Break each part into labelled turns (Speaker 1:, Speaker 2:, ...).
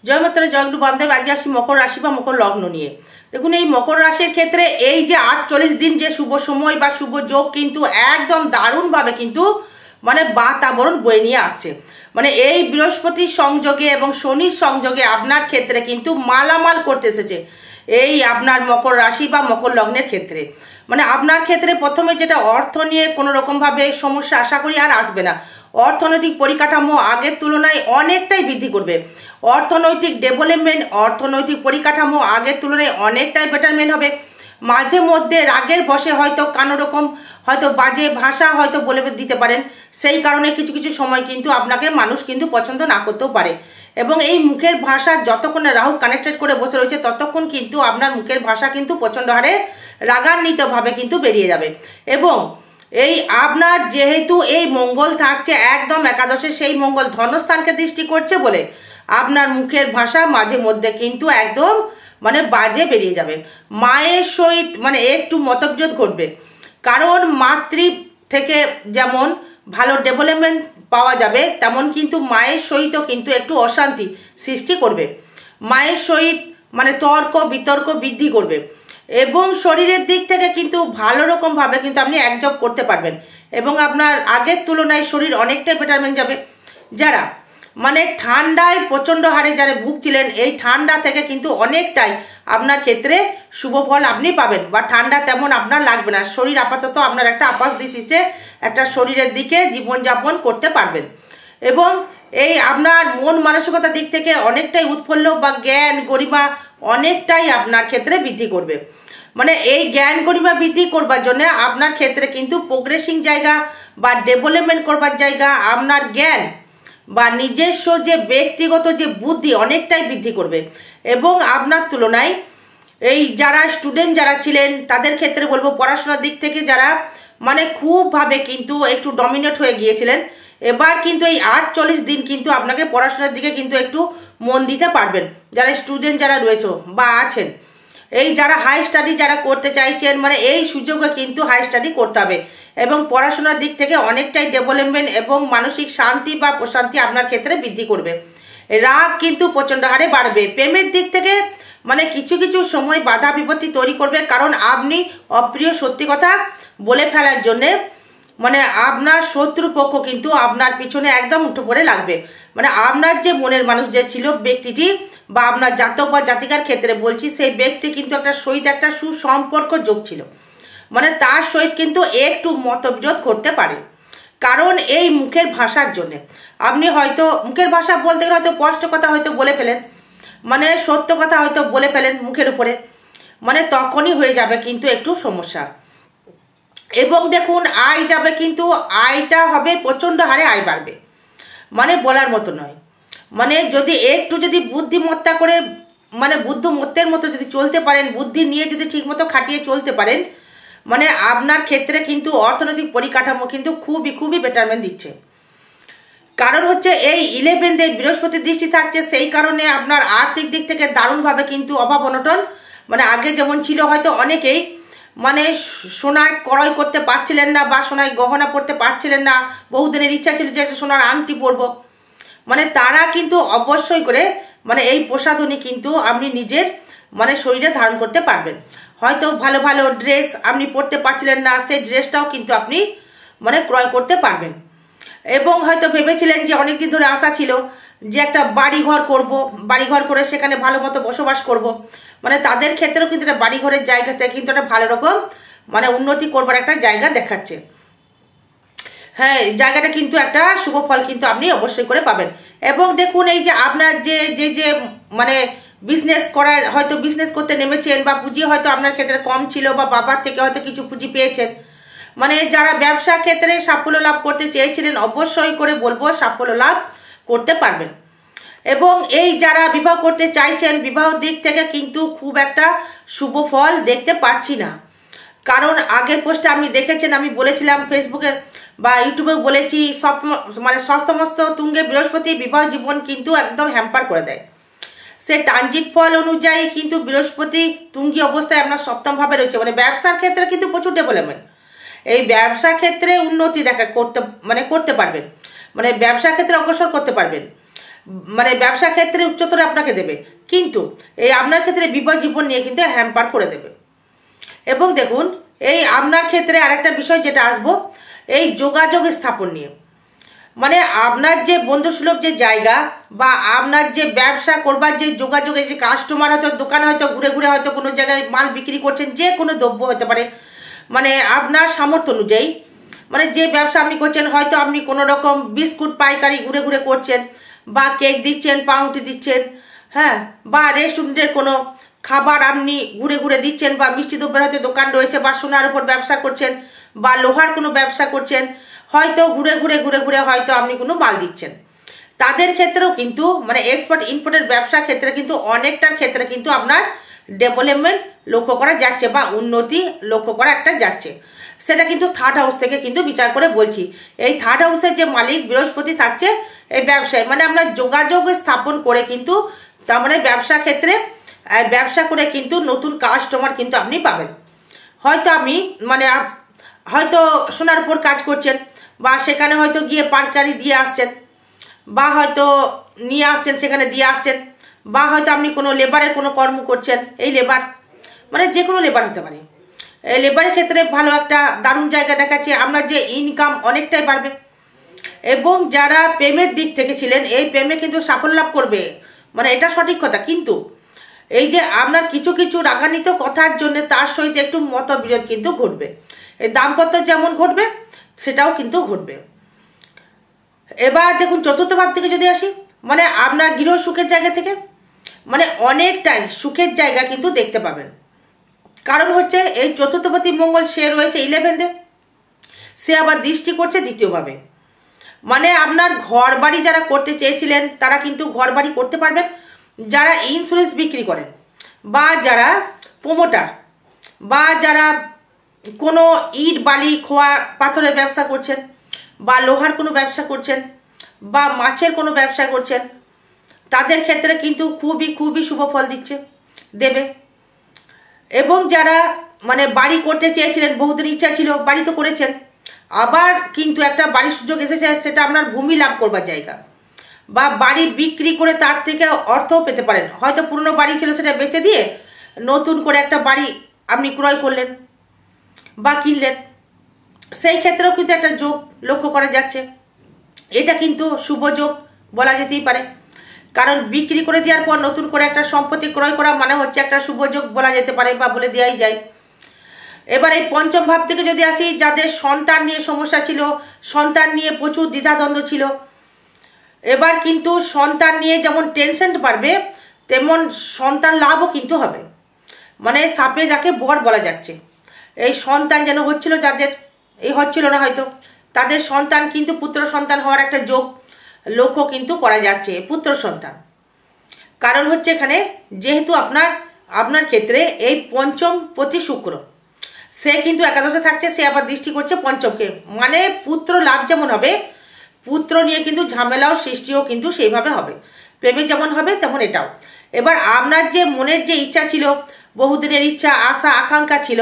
Speaker 1: জয় মাতারা জয়গুরু বামদেব। আজকে আসি মকর রাশি বা মকর লগ্ন নিয়ে। দেখুন, এই মকর রাশির ক্ষেত্রে এই যে 48 দিন যে শুভ সময় বা শুভ যোগ কিন্তু একদম দারুণভাবে কিন্তু মানে বাতাবরণ বয়ে নিয়ে আসছে। মানে এই বৃহস্পতির সংযোগে এবং শনির সংযোগে আপনার ক্ষেত্রে কিন্তু মালামাল করতে এসেছে এই আপনার মকর রাশি বা মকর লগ্নের ক্ষেত্রে। মানে আপনার ক্ষেত্রে প্রথমে যেটা অর্থ নিয়ে কোনো রকমভাবে সমস্যা আশা করি আর আসবে না। অর্থনৈতিক পরিকাঠামো আগের তুলনায় অনেকটাই বৃদ্ধি করবে। অর্থনৈতিক ডেভেলপমেন্ট, অর্থনৈতিক পরিকাঠামো আগের তুলনায় অনেকটাই বেটারমেন্ট হবে। মাঝে মধ্যে রাগের বশে হয়তো কোনো রকম হয়তো বাজে ভাষা হয়তো বলে দিতে পারেন, সেই কারণে কিছু কিছু সময় কিন্তু আপনাকে মানুষ কিন্তু পছন্দ না করতেও পারে। এবং এই মুখের ভাষা যতক্ষণ রাহু কানেক্টেড করে বসে রয়েছে ততক্ষণ কিন্তু আপনার মুখের ভাষা কিন্তু প্রচণ্ড হারে রাগান্বিতভাবে কিন্তু বেরিয়ে যাবে। এবং এই আপনার যেহেতু এই মঙ্গল থাকছে একদম একাদশে, সেই মঙ্গল ধনস্থানকে দৃষ্টি করছে বলে আপনার মুখের ভাষা মাঝে মধ্যে কিন্তু একদম মানে বাজে বেরিয়ে যাবে। মায়ের সহিত মানে একটু মতবিরোধ ঘটবে, কারণ মাতৃ থেকে যেমন ভালো ডেভেলপমেন্ট পাওয়া যাবে তেমন কিন্তু মায়ের সহিতও কিন্তু একটু অশান্তি সৃষ্টি করবে। মায়ের সহিত মানে তর্ক বিতর্ক বৃদ্ধি করবে এবং শরীরের দিক থেকে কিন্তু ভালো রকমভাবে কিন্তু আপনি অ্যাবজর্ব করতে পারবেন এবং আপনার আগের তুলনায় শরীর অনেকটাই বেটারমেন্ট যাবে। যারা মানে ঠান্ডায় প্রচণ্ড হারে যারা ভুগছিলেন, এই ঠান্ডা থেকে কিন্তু অনেকটাই আপনার ক্ষেত্রে শুভ ফল আপনি পাবেন বা ঠান্ডা তেমন আপনার লাগবে না। শরীর আপাতত আপনার একটা আপাস দৃষ্টিতে একটা শরীরের দিকে জীবনযাপন করতে পারবেন এবং এই আপনার মন মানসিকতার দিক থেকে অনেকটাই উৎফুল্ল বা জ্ঞান গরিমা অনেকটাই আপনার ক্ষেত্রে বৃদ্ধি করবে। মানে এই জ্ঞান গরিমা বৃদ্ধি করবার জন্য আপনার ক্ষেত্রে কিন্তু প্রোগ্রেসিং জায়গা বা ডেভেলপমেন্ট করবার জায়গা, আপনার জ্ঞান বা নিজস্ব যে ব্যক্তিগত যে বুদ্ধি অনেকটাই বৃদ্ধি করবে। এবং আপনার তুলনায় এই যারা স্টুডেন্ট যারা ছিলেন তাদের ক্ষেত্রে বলবো পড়াশোনার দিক থেকে যারা মানে খুবভাবে কিন্তু একটু ডমিনেট হয়ে গিয়েছিলেন, এবার কিন্তু এই 48 দিন কিন্তু আপনাকে পড়াশোনার দিকে কিন্তু একটু মন দিতে পারবেন। যারা স্টুডেন্ট যারা রয়েছে বা আছেন, এই যারা হাই স্টাডি যারা করতে চাইছেন, মানে এই সুযোগে কিন্তু হাই স্টাডি করতে হবে এবং পড়াশোনার দিক থেকে অনেকটাই ডেভেলপমেন্ট এবং মানসিক শান্তি বা প্রশান্তি আপনার ক্ষেত্রে বৃদ্ধি করবে। রাগ কিন্তু প্রচণ্ড হারে বাড়বে। প্রেমের দিক থেকে মানে কিছু কিছু সময় বাধা বিপত্তি তৈরি করবে, কারণ আপনি অপ্রিয় সত্যি কথা বলে ফেলার জন্যে মানে আপনার শত্রুপক্ষ কিন্তু আপনার পিছনে একদম উঠে পড়ে লাগবে। মানে আপনার যে মনের মানুষ যে ছিল ব্যক্তিটি বা আপনার জাতক বা জাতিকার ক্ষেত্রে বলছি, সেই ব্যক্তি কিন্তু একটা সহিত একটা সুসম্পর্ক যোগ ছিল, মানে তার সহিত কিন্তু একটু মতবিরোধ ঘটতে পারে, কারণ এই মুখের ভাষার জন্যে আপনি হয়তো মুখের ভাষা বলতে গেলে হয়তো স্পষ্ট কথা হয়তো বলে ফেলেন, মানে সত্য কথা হয়তো বলে ফেলেন মুখের উপরে, মানে তখনই হয়ে যাবে কিন্তু একটু সমস্যা। এবং দেখুন আয় যাবে, কিন্তু আয়টা হবে প্রচণ্ড হারে আয় বাড়বে, মানে বলার মতো নয়। মানে যদি একটু যদি বুদ্ধিমত্তা করে মানে বুদ্ধিমত্তের মতো যদি চলতে পারেন, বুদ্ধি নিয়ে যদি ঠিকমতো খাটিয়ে চলতে পারেন, মানে আপনার ক্ষেত্রে কিন্তু অর্থনৈতিক পরিকাঠামো কিন্তু খুবই খুবই বেটারমেন্ট দিচ্ছে। কারণ হচ্ছে এই 11 বৃহস্পতির দৃষ্টি থাকছে, সেই কারণে আপনার আর্থিক দিক থেকে দারুণভাবে কিন্তু অভাব অনটন মানে আগে যেমন ছিল হয়তো অনেকেই মানে সোনায় ক্রয় করতে পারছিলেন না বা সোনায় গহনা পরতে পারছিলেন না, বহুদিনের ইচ্ছা ছিল যে সোনার আংটি পরবো, মানে তারা কিন্তু অবশ্যই করে মানে এই প্রসাধনী কিন্তু আপনি নিজের মানে শরীরে ধারণ করতে পারবেন। হয়তো ভালো ভালো ড্রেস আপনি পরতে পারছিলেন না, সেই ড্রেসটাও কিন্তু আপনি মানে ক্রয় করতে পারবেন। এবং হয়তো ভেবেছিলেন যে অনেকদিন ধরে আশা ছিল যে একটা বাড়িঘর করব, বাড়িঘর করে সেখানে ভালো মতো বসবাস করব, মানে তাদের ক্ষেত্রেও কিন্তু একটা বাড়িঘরের জায়গাতে কিন্তু একটা ভালো রকম মানে উন্নতি করবার একটা জায়গা দেখাচ্ছে। হ্যাঁ, জায়গাটা কিন্তু একটা শুভ ফল কিন্তু আপনি অবশ্যই করে পাবেন। এবং দেখুন এই যে আপনার যে যে যে মানে বিজনেস করা হয়তো বিজনেস করতে নেমেছেন বা পুঁজি হয়তো আপনার ক্ষেত্রে কম ছিল বা বাবার থেকে হয়তো কিছু পুঁজি পেয়েছেন, মানে যারা ব্যবসা ক্ষেত্রে সাফল্য লাভ করতে চেয়েছিলেন অবশ্যই করে বলবো সাফল্য লাভ করতে পারবেন। এবং এই যারা বিবাহ করতে চাইছেন, বিবাহ দিক থেকে কিন্তু খুব একটা শুভ ফল দেখতে পাচ্ছি না, কারণ আগের পোস্টে আপনি দেখেছেন আমি বলেছিলাম ফেসবুকে বা ইউটিউবে বলেছি মানে সপ্তমস্ত তুঙ্গে বৃহস্পতি বিবাহ জীবন কিন্তু একদম হ্যাম্পার করে দেয়। সে ট্রানজিট ফল অনুযায়ী কিন্তু বৃহস্পতি তুঙ্গি অবস্থায় আপনার সপ্তমভাবে রয়েছে, মানে ব্যবসার ক্ষেত্রে কিন্তু প্রচুর ডেভেলপমেন্ট, এই ব্যবসা ক্ষেত্রে উন্নতি করতে পারবেন, মানে ব্যবসা ক্ষেত্রে অগ্রসর করতে পারবেন। মানে ব্যবসা ক্ষেত্রে উচ্চতর আপনাকে দেবে, কিন্তু এই আপনার ক্ষেত্রে বিপদ জীবন নিয়ে কিন্তু হ্যাম্পার করে দেবে। এবং দেখুন এই আপনার ক্ষেত্রে আরেকটা বিষয় যেটা আসবো, এই যোগাযোগ স্থাপন নিয়ে, মানে আপনার যে বন্ধুসুলভ যে জায়গা বা আপনার যে ব্যবসা করবার যে যোগাযোগে যে কাস্টমার হয়তো দোকানে হয়তো ঘুরে ঘুরে হয়তো কোনো জায়গায় মাল বিক্রি করছেন, যে কোনো দ্রব্য হতে পারে, মানে আপনার সামর্থ্য অনুযায়ী, মানে যে ব্যবসা আপনি করছেন, হয়তো আপনি কোনো রকম বিস্কুট পাইকারি ঘুরে ঘুরে করছেন, বা কেক দিচ্ছেন, পাউরুটি দিচ্ছেন, হ্যাঁ, বা রেস্টুরেন্টের কোনো খাবার আপনি ঘুরে ঘুরে দিচ্ছেন, বা মিষ্টি দ্রব্যের হয়তো দোকান রয়েছে, বা সোনার উপর ব্যবসা করছেন, বা লোহার কোনো ব্যবসা করছেন, হয়তো ঘুরে ঘুরে হয়তো আপনি কোনো মাল দিচ্ছেন, তাদের ক্ষেত্রেও কিন্তু মানে এক্সপোর্ট ইম্পোর্টের ব্যবসার ক্ষেত্রে কিন্তু অনেকটার ক্ষেত্রে কিন্তু আপনার ডেভেলপমেন্ট লক্ষ্য করা যাচ্ছে বা উন্নতি লক্ষ্য করা একটা যাচ্ছে। সেটা কিন্তু থার্ড হাউস থেকে কিন্তু বিচার করে বলছি। এই থার্ড হাউসের যে মালিক বৃহস্পতি থাকছে এই ব্যবসায়, মানে আপনার যোগাযোগ স্থাপন করে কিন্তু তার মানে ব্যবসা ক্ষেত্রে ব্যবসা করে কিন্তু নতুন কাস্টমার কিন্তু আপনি পাবেন। হয়তো আপনি মানে হয়তো সোনার উপর কাজ করছেন, বা সেখানে হয়তো গিয়ে পাইকারি দিয়ে আসছেন, বা হয়তো নিয়ে আসছেন সেখানে দিয়ে আসছেন, বা হয়তো আপনি কোনো লেবারের কোনো কর্ম করছেন, এই লেবার মানে যে কোনো লেবার হতে পারে, এই লেবারের ক্ষেত্রে ভালো একটা দারুণ জায়গা দেখাচ্ছে, আপনার যে ইনকাম অনেকটাই বাড়বে। এবং যারা প্রেমের দিক থেকে ছিলেন এই প্রেমে কিন্তু সাফল্য লাভ করবে, মানে এটা সঠিক কথা। কিন্তু এই যে আপনার কিছু কিছু রাগান্বিত কথার জন্য তার সহিত একটু মতবিরোধ কিন্তু ঘটবে, এই দাম্পত্য যেমন ঘটবে সেটাও কিন্তু ঘটবে। এবার দেখুন চতুর্থ ভাব থেকে যদি আসি, মানে আপনার গৃহ সুখের জায়গা থেকে মানে অনেকটাই সুখের জায়গা কিন্তু দেখতে পাবেন। কারণ হচ্ছে এই চতুর্থপতি মঙ্গল সে রয়েছে 11-এ, সে আবার দৃষ্টি করছে দ্বিতীয়ভাবে, মানে আপনার ঘর বাড়ি যারা করতে চেয়েছিলেন তারা কিন্তু ঘর বাড়ি করতে পারবেন, যারা ইন্স্যুরেন্স বিক্রি করেন, বা যারা প্রমোটার, বা যারা কোনো ইট বালি খোয়া পাথরের ব্যবসা করছেন, বা লোহার কোনো ব্যবসা করছেন, বা মাছের কোনো ব্যবসা করছেন, তাদের ক্ষেত্রে কিন্তু খুবই খুবই শুভ ফল দেবে। এবং যারা মানে বাড়ি করতে চেয়েছিলেন, বহুদিন ইচ্ছা ছিল, বাড়ি তো করেছেন, আবার কিন্তু একটা বাড়ির সুযোগ এসেছে, সেটা আপনার ভূমি লাভ করবার জায়গা, বা বাড়ি বিক্রি করে তার থেকে অর্থও পেতে পারেন। হয়তো পুরনো বাড়ি ছিল সেটা বেচে দিয়ে নতুন করে একটা বাড়ি আপনি ক্রয় করলেন বা কিনলেন, সেই ক্ষেত্রেও কিন্তু একটা যোগ লক্ষ্য করা যাচ্ছে। এটা কিন্তু শুভ যোগ বলা যেতেই পারে, কারণ বিক্রি করে দেওয়ার পর নতুন করে একটা সম্পত্তি ক্রয় করা মানে হচ্ছে একটা শুভ যোগ বলা যেতে পারে, বা বলে দেওয়াই যায়। এবার এই পঞ্চম ভাব থেকে যদি আসি, যাদের সন্তান নিয়ে সমস্যা ছিল, সন্তান নিয়ে প্রচুর দ্বিধাদ্বন্দ্ব ছিল, এবার কিন্তু সন্তান নিয়ে যেমন টেনশন বাড়বে তেমন সন্তান লাভও কিন্তু হবে, মানে সাপে যাকে বর বলা যাচ্ছে। এই সন্তান যেন হচ্ছিল যাদের, এই হচ্ছিল না হয়তো, তাদের সন্তান কিন্তু পুত্র সন্তান হওয়ার একটা যোগ লক্ষ্য কিন্তু করা যাচ্ছে, পুত্র সন্তান। কারণ হচ্ছে এখানে যেহেতু আপনার ক্ষেত্রে এই পঞ্চম পতি শুক্র, সে কিন্তু একাদশে থাকছে, সে আবার দৃষ্টি করছে পঞ্চমকে, মানে পুত্র লাভ যেমন হবে, পুত্র নিয়ে কিন্তু ঝামেলাও সৃষ্টিও কিন্তু সেইভাবে হবে, প্রেমে যেমন হবে তেমন এটাও। এবার আপনার যে মনের যে ইচ্ছা ছিল, বহুদিনের ইচ্ছা আশা আকাঙ্ক্ষা ছিল,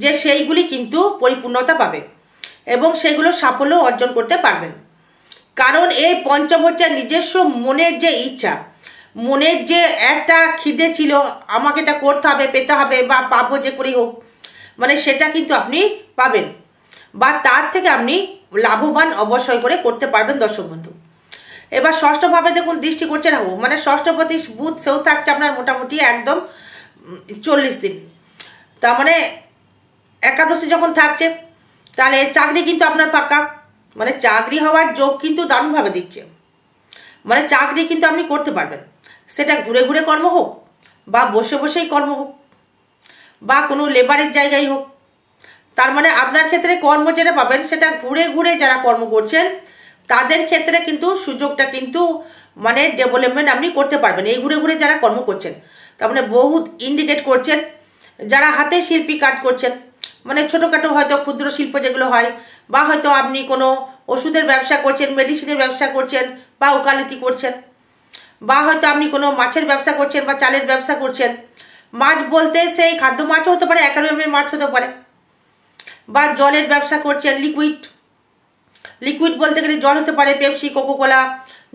Speaker 1: যে সেইগুলি কিন্তু পরিপূর্ণতা পাবে এবং সেগুলো সাফল্য অর্জন করতে পারবেন। কারণ এই পঞ্চম হচ্ছে নিজস্ব মনের যে ইচ্ছা, মনের যে একটা খিদে ছিল, আমাকে এটা করতে হবে, পেতে হবে, বা পাবো যে করেই হোক, মানে সেটা কিন্তু আপনি পাবেন, বা তার থেকে আপনি লাভবান অবশ্যই করে করতে পারবেন দর্শক বন্ধু। এবার ষষ্ঠভাবে দেখুন দৃষ্টি করছে রাহু, মানে ষষ্ঠপতি বুধ, সেও থাকছে আপনার মোটামুটি একদম 40 দিন, তার মানে একাদশী যখন থাকছে তাহলে চাকরি কিন্তু আপনার পাকা, মানে চাকরি হওয়ার যোগ কিন্তু দারুণভাবে দিচ্ছে, মানে চাকরি কিন্তু আপনি করতে পারবেন, সেটা ঘুরে ঘুরে কর্ম হোক, বা বসে বসেই কর্ম হোক, বা কোনো লেবারের জায়গায় হোক, তার মানে আপনার ক্ষেত্রে কর্ম যেটা পাবেন সেটা ঘুরে ঘুরে যারা কর্ম করছেন তাদের ক্ষেত্রে কিন্তু সুযোগটা কিন্তু মানে ডেভেলপমেন্ট আপনি করতে পারবেন, এই ঘুরে ঘুরে যারা কর্ম করছেন। তার মানে বহুত ইন্ডিকেট করছেন যারা হাতে শিল্পী কাজ করছেন, মানে ছোটোখাটো হয়তো ক্ষুদ্র শিল্প যেগুলো হয়, বা হয়তো আপনি কোনো ওষুধের ব্যবসা করছেন, মেডিসিনের ব্যবসা করছেন, বা ওকালতি করছেন, বা হয়তো আপনি কোনো মাছের ব্যবসা করছেন, বা চালের ব্যবসা করছেন। মাছ বলতে সেই খাদ্য মাছও হতে পারে, অ্যাকোয়ারিয়ামের মাছ হতে পারে, বা জলের ব্যবসা করছেন, লিকুইড বলতে গেলে জল হতে পারে, পেপসি, কোকোকোলা,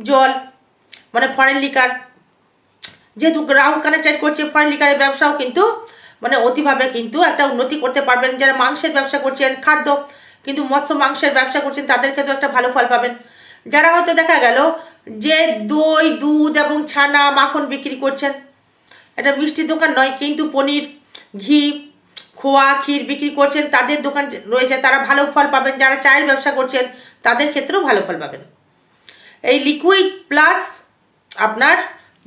Speaker 1: জল, মানে ফরেন লিকার, যেহেতু রাহু কানেক্টেড করছে, ফরেন লিকারের ব্যবসাও কিন্তু মানে অতিভাবে কিন্তু একটা উন্নতি করতে পারবেন। যারা মাংসের ব্যবসা করছেন, খাদ্য কিন্তু মৎস্য মাংসের ব্যবসা করছেন, তাদের ক্ষেত্রে একটা ভালো ফল পাবেন। যারা হয়তো দেখা গেল যে দই, দুধ এবং ছানা, মাখন বিক্রি করছেন, এটা মিষ্টির দোকান নয় কিন্তু পনির, ঘি, খোয়া, ক্ষীর বিক্রি করছেন, তাদের দোকান রয়েছে, তারা ভালো ফল পাবেন। যারা চায়ের ব্যবসা করছেন, তাদের ক্ষেত্রেও ভালো ফল পাবেন। এই লিকুইড প্লাস আপনার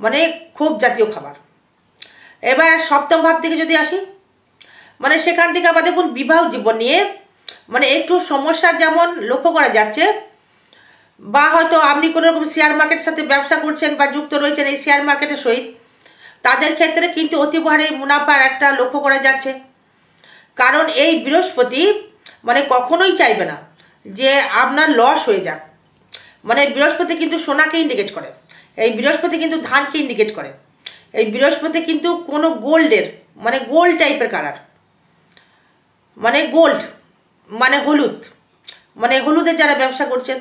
Speaker 1: মানে খুব জাতীয় খাবার। এবার সপ্তম ভাব থেকে যদি আসি, মানে সেখান থেকে আবার দেখুন বিবাহ জীবন নিয়ে মানে একটু সমস্যা যেমন লক্ষ্য করা যাচ্ছে, বা হয়তো আপনি কোনো রকম শেয়ার মার্কেটের সাথে ব্যবসা করছেন বা যুক্ত রয়েছেন এই শেয়ার মার্কেটের সহিত, তাদের ক্ষেত্রে কিন্তু অতিভারে মুনাফার একটা লক্ষ্য করা যাচ্ছে। কারণ এই বৃহস্পতি মানে কখনোই চাইবে না যে আপনার লস হয়ে যাক। মানে বৃহস্পতি কিন্তু সোনাকে ইন্ডিকেট করে, এই বৃহস্পতি কিন্তু ধানকে ইন্ডিকেট করে, এই বৃহস্পতি কিন্তু কোনো গোল্ডের মানে গোল্ড টাইপের কালার, মানে গোল্ড মানে হলুদ, মানে হলুদের যারা ব্যবসা করছেন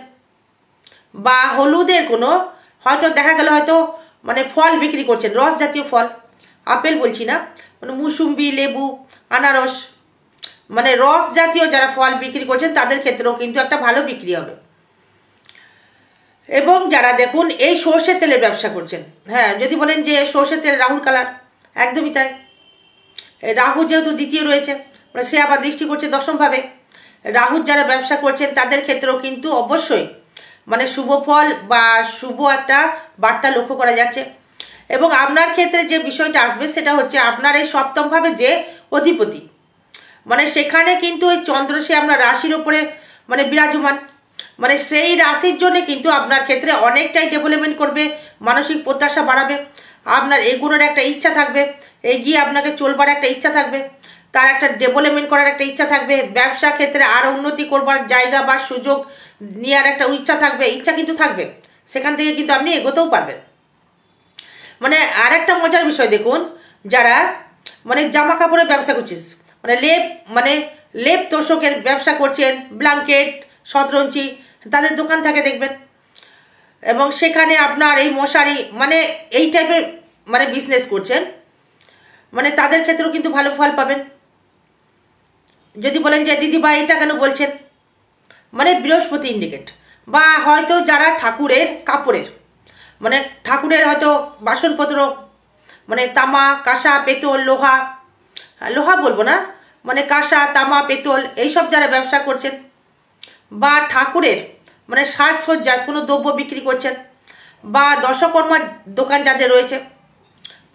Speaker 1: বা হলুদের কোনো হয়তো দেখা গেল হয়তো মানে ফল বিক্রি করছেন, রস জাতীয় ফল, আপেল বলছি না, মানে মুসুম্বি, লেবু, আনারস, মানে রস জাতীয় যারা ফল বিক্রি করছেন তাদের ক্ষেত্রেও কিন্তু একটা ভালো বিক্রি হবে। এবং যারা দেখুন এই সর্ষের তেলের ব্যবসা করছেন, হ্যাঁ যদি বলেন যে সর্ষের তেল রাহুর কালার, একদমই তাই। রাহু যেহেতু দ্বিতীয় রয়েছে, মানে সে আবার দৃষ্টি করছে দশমভাবে, রাহুর যারা ব্যবসা করছেন তাদের ক্ষেত্রেও কিন্তু অবশ্যই মানে শুভ ফল বা শুভ একটা বার্তা লক্ষ্য করা যাচ্ছে। এবং আপনার ক্ষেত্রে যে বিষয়টা আসবে সেটা হচ্ছে আপনার এই সপ্তমভাবে যে অধিপতি, মানে সেখানে কিন্তু ওই চন্দ্র সে আপনার রাশির ওপরে মানে বিরাজমান, মানে সেই রাশির জন্য কিন্তু আপনার ক্ষেত্রে অনেকটাই ডেভেলপমেন্ট করবে, মানসিক প্রত্যাশা বাড়াবে, আপনার এগুলোর একটা ইচ্ছা থাকবে, এগিয়ে আপনাকে চলবার একটা ইচ্ছা থাকবে, তার একটা ডেভেলপমেন্ট করার একটা ইচ্ছা থাকবে, ব্যবসা ক্ষেত্রে আরও উন্নতি করবার জায়গা বা সুযোগ নেওয়ার একটা ইচ্ছা থাকবে, ইচ্ছা কিন্তু থাকবে, সেখান থেকে কিন্তু আপনি এগোতেও পারবেন। মানে আর একটা মজার বিষয় দেখুন, যারা মানে জামা কাপড়ের ব্যবসা করছিস, মানে লেপ তোষকের ব্যবসা করছেন, ব্ল্যাঙ্কেট, শতরঞ্চি, তাদের দোকান থাকে দেখবেন, এবং সেখানে আপনার এই মশারি মানে এই টাইপের মানে বিজনেস করছেন, মানে তাদের ক্ষেত্রেও কিন্তু ভালো ফল পাবেন। যদি বলেন যে দিদি ভাই এটা কেন বলছেন, মানে বৃহস্পতি ইন্ডিকেট, বা হয়তো যারা ঠাকুরের কাপড়ের মানে ঠাকুরের হয়তো বাসনপত্র মানে তামা, কাঁসা, পেতল, লোহা, লোহা বলবো না, মানে কাঁসা, তামা, পেতল এইসব যারা ব্যবসা করছেন, বা ঠাকুরের মানে সাজসজ্জার কোনো দ্রব্য বিক্রি করছেন, বা দশকর্মার দোকান যাদের রয়েছে,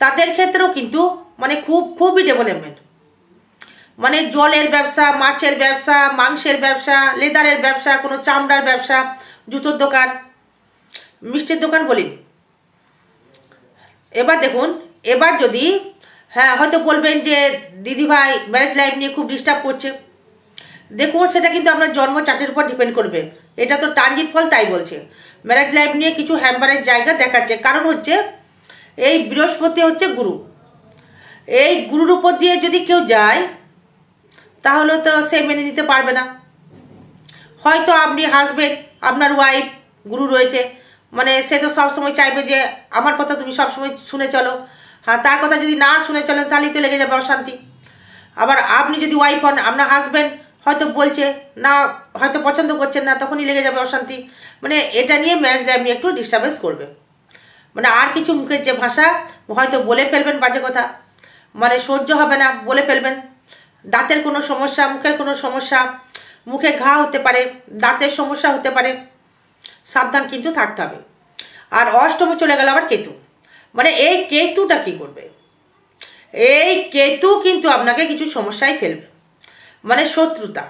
Speaker 1: তাদের ক্ষেত্রেও কিন্তু মানে খুবই ডেভেলপমেন্ট। মানে জলের ব্যবসা, মাছের ব্যবসা, মাংসের ব্যবসা, লেদারের ব্যবসা, কোনো চামড়ার ব্যবসা, জুতোর দোকান, মিষ্টির দোকান বলি। এবার দেখুন, এবার যদি হ্যাঁ হয়তো বলবেন যে দিদিভাই ম্যারেজ লাইফ নিয়ে খুব ডিস্টার্ব করছে, দেখুন সেটা কিন্তু আপনার জন্ম চার্টের উপর ডিপেন্ড করবে, এটা তো ট্রানজিট ফল তাই বলছে। ম্যারেজ লাইফ নিয়ে কিছু হ্যাম্বারের জায়গা দেখাচ্ছে, কারণ হচ্ছে এই বৃহস্পতি হচ্ছে গুরু, এই গুরুর উপর দিয়ে যদি কেউ যায় তাহলে তো সে মেনে নিতে পারবে না। হয়তো আপনি হাজবেন্ড, আপনার ওয়াইফ, গুরু রয়েছে, মানে সে তো সবসময় চাইবে যে আমার কথা তুমি সবসময় শুনে চলো, হ্যাঁ তার কথা যদি না শুনে চলেন তাহলেই তো লেগে যাবে অশান্তি। আবার আপনি যদি ওয়াইফ হন, আপনার হাজবেন্ড হয়তো বলছে না, হয়তো পছন্দ করছেন না, তখনই লেগে যাবে অশান্তি। মানে এটা নিয়ে ম্যারেজ লাইফ নিয়ে একটু ডিস্টার্বেন্স করবে, মানে আর কিছু মুখের যে ভাষা হয়তো বলে ফেলবেন বাজে কথা, মানে সহ্য হবে না বলে ফেলবেন, দাঁতের কোনো সমস্যা, মুখের কোনো সমস্যা, মুখে ঘা হতে পারে, দাঁতের সমস্যা হতে পারে, সাবধান কিন্তু থাকতে হবে। আর অষ্টমে চলে গেল আবার কেতু, মানে এই কেতুটা কি করবে, এই কেতু কিন্তু আপনাকে কিছু সমস্যায় ফেলবে, মানে শত্রুতা,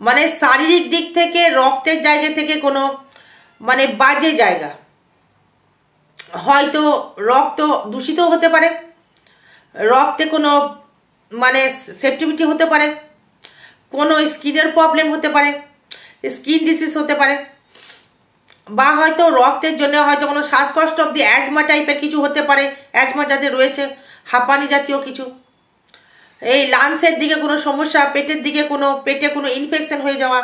Speaker 1: মানে শারীরিক দিক থেকে রক্তের জায়গা থেকে কোনো মানে বাজে জায়গা, হয়তো রক্ত দূষিত হতে পারে, রক্তে কোনো মানে সেপ্টিভিটি হতে পারে, কোনো স্কিনের প্রবলেম হতে পারে, স্কিন ডিজিজ হতে পারে, বা হয়তো রক্তের জন্য হয়তো কোনো শ্বাসকষ্ট অব্দি অ্যাজমা টাইপের কিছু হতে পারে, অ্যাজমা যাদের রয়েছে, হাঁপানি জাতীয় কিছু, এই লাংসের দিকে কোনো সমস্যা, পেটের দিকে কোনো পেটে কোনো ইনফেকশন হয়ে যাওয়া,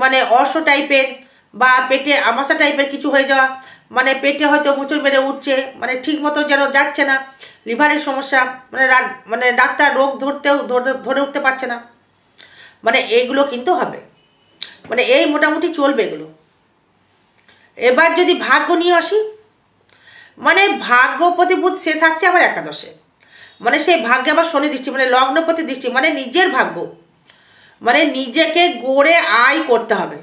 Speaker 1: মানে অর্শ টাইপের, বা পেটে আমাশা টাইপের কিছু হয়ে যাওয়া, মানে পেটে হয়তো মুচড় মেরে উঠছে, মানে ঠিক মতো যেন যাচ্ছে না, লিভারের সমস্যা, মানে ডাক্তার রোগ ধরে উঠতে পারছে না, মানে এইগুলো কিন্তু হবে, মানে এই মোটামুটি চলবে এগুলো। এবার যদি ভাগ্য নিয়ে আসি, মানে ভাগ্যপতি বুধ সে থাকছে আবার একাদশে, মানে সেই ভাগ্যে আবার শনি দৃষ্টি, মানে লগ্নপতি দৃষ্টি, মানে নিজের ভাগ্য, মানে নিজেকে গড়ে আয় করতে হবে,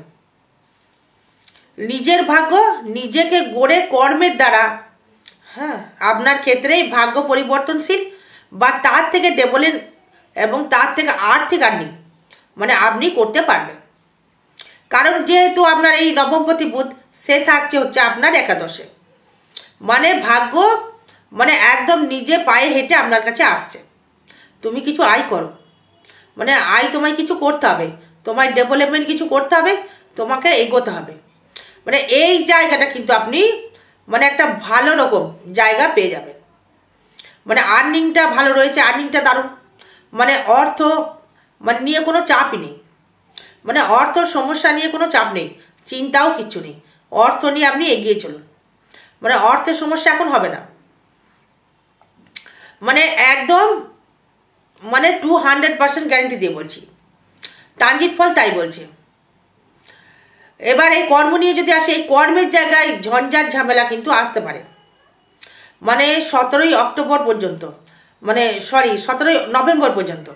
Speaker 1: নিজের ভাগ্য নিজেকে গড়ে কর্মের দ্বারা, হ্যাঁ আপনার ক্ষেত্রেই ভাগ্য পরিবর্তনশীল বা তার থেকে ডেভেলপ এবং তার থেকে আর্থিক আর্নিং মানে আপনি করতে পারবেন। কারণ যেহেতু আপনার এই নবমপতি বুধ সে থাকছে হচ্ছে আপনার একাদশে, মানে ভাগ্য মানে একদম নিজে পায়ে হেঁটে আপনার কাছে আসছে, তুমি কিছু আয় করো, মানে আয় তোমায় কিছু করতে হবে, তোমায় ডেভেলপমেন্ট কিছু করতে হবে, তোমাকে এগোতে হবে, মানে এই জায়গাটা কিন্তু আপনি মানে একটা ভালো রকম জায়গা পেয়ে যাবেন, মানে আর্নিংটা ভালো রয়েছে, আর্নিংটা দারুণ, মানে অর্থ মানে নিয়ে কোনো চাপই নেই, মানে অর্থ সমস্যা নিয়ে কোনো চাপ নেই, চিন্তাও কিচ্ছু নেই, অর্থ নিয়ে আপনি এগিয়ে চলুন, মানে অর্থের সমস্যা এখন হবে না, মানে একদম মানে 200% গ্যারেন্টি দিয়ে বলছি, ট্রানজিট ফল তাই বলছে। এবার এই কর্ম নিয়ে যদি আসে, এই কর্মের জায়গায় ঝঞ্ঝাট ঝামেলা কিন্তু আসতে পারে, মানে 17ই অক্টোবর পর্যন্ত, মানে 17ই নভেম্বর পর্যন্ত,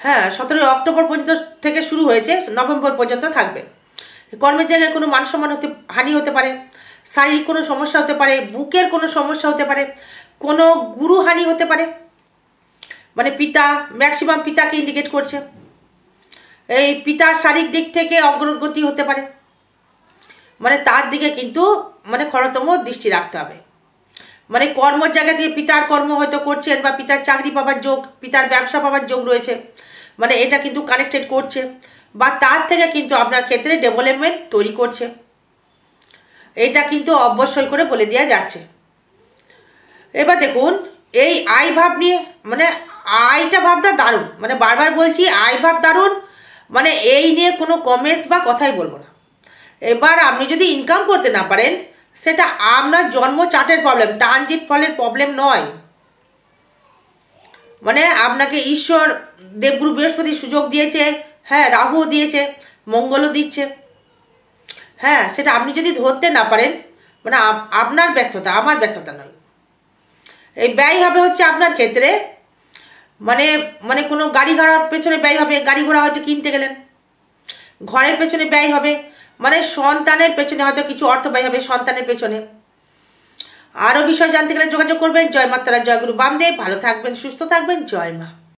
Speaker 1: হ্যাঁ 17ই অক্টোবর পর্যন্ত থেকে শুরু হয়েছে, নভেম্বর পর্যন্ত থাকবে। কর্মের জায়গায় কোনো মান সম্মান হানি হতে পারে, শারীরিক কোনো সমস্যা হতে পারে, বুকের কোনো সমস্যা হতে পারে, কোনো গুরুহানি হতে পারে, মানে পিতা, ম্যাক্সিমাম পিতাকে ইন্ডিকেট করছে, এই পিতার শারীরিক দিক থেকে অগ্রগতি হতে পারে, মানে তার দিকে কিন্তু মানে খরতম দৃষ্টি রাখতে হবে, মানে কর্মের জায়গা থেকে পিতার কর্ম হয়তো করছেন বা পিতার চাকরি পাওয়ার যোগ, পিতার ব্যবসা পাওয়ার যোগ রয়েছে, মানে এটা কিন্তু কানেক্টেড করছে, বা তার থেকে কিন্তু আপনার ক্ষেত্রে ডেভেলপমেন্ট তৈরি করছে, এটা কিন্তু অবশ্যই করে বলে দেওয়া যাচ্ছে। এবার দেখুন এই আয় ভাব নিয়ে, মানে আয়টা ভাবটা দারুণ, মানে বারবার বলছি আয় ভাব দারুণ, মানে এই নিয়ে কোনো কমেন্টস বা কথাই বলবো না। এবার আপনি যদি ইনকাম করতে না পারেন, সেটা আপনার জন্ম চার্টের প্রবলেম, ট্রানজিট ফলের প্রবলেম নয়, মানে আপনাকে ঈশ্বর দেবগুরু বৃহস্পতি সুযোগ দিয়েছে, হ্যাঁ রাহুও দিয়েছে, মঙ্গলও দিচ্ছে, হ্যাঁ সেটা আপনি যদি ধরতে না পারেন, মানে আপনার ব্যর্থতা, আমার ব্যর্থতা নয়। এই ব্যয় হবে হচ্ছে আপনার ক্ষেত্রে, মানে মানে কোনো গাড়ি ঘোড়ার পেছনে ব্যয় হবে, গাড়ি ঘোড়া হয়তো কিনতে গেলেন, ঘরের পেছনে ব্যয় হবে, মানে সন্তানের পেছনে হয়তো কিছু অর্থ ব্যয় হবে, সন্তানের পেছনে। আরও বিষয় জানতে গেলে যোগাযোগ করবেন। জয় মাতারা, জয় গুরু বামদেব। ভালো থাকবেন, সুস্থ থাকবেন, জয় মা।